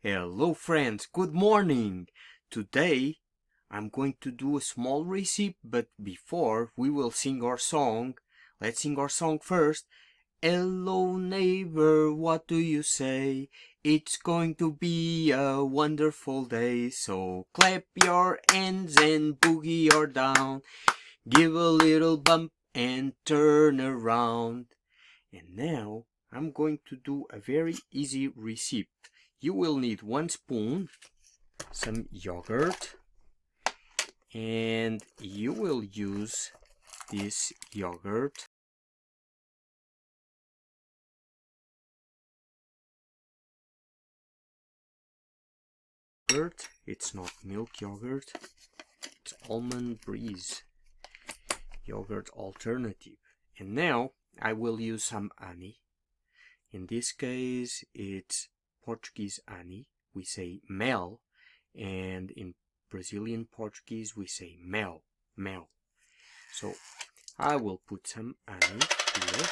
Hello friends, good morning! Today I'm going to do a small recipe, but before we will sing our song. Let's sing our song first. Hello neighbor, what do you say? It's going to be a wonderful day. So clap your hands and boogie or down. Give a little bump and turn around. And now I'm going to do a very easy recipe. You will need 1 spoon, some yogurt, and you will use this yogurt. It's not milk yogurt, it's almond breeze yogurt alternative. And now I will use some honey. In this case it's Portuguese honey. We say mel, and in Brazilian Portuguese we say mel. So I will put some honey here.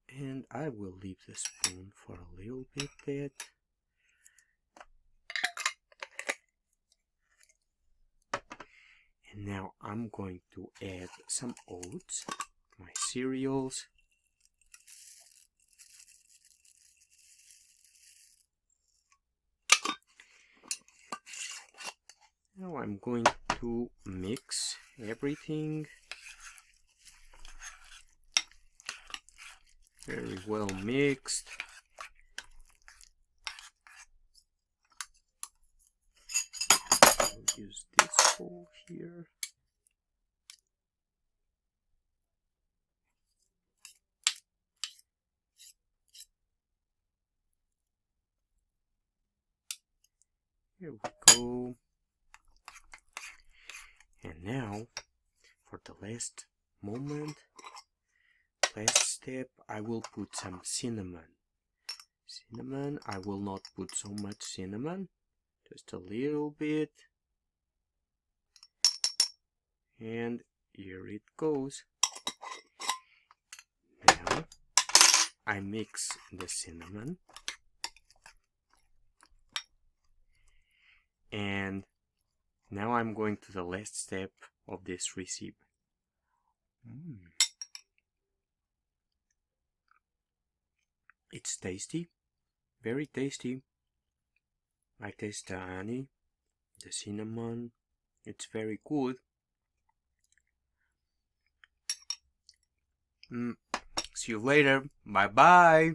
And I will leave the spoon for a little bit. And now I'm going to add some oats, my cereals. Now I'm going to mix everything very well mixed. I'll use this bowl here. Here we go. And now, for the last step, I will put some cinnamon. I will not put so much cinnamon, just a little bit. And here it goes. Now, I mix the cinnamon. And now I'm going to the last step of this recipe. It's tasty, very tasty. I taste the honey, the cinnamon. It's very good. See you later. Bye bye.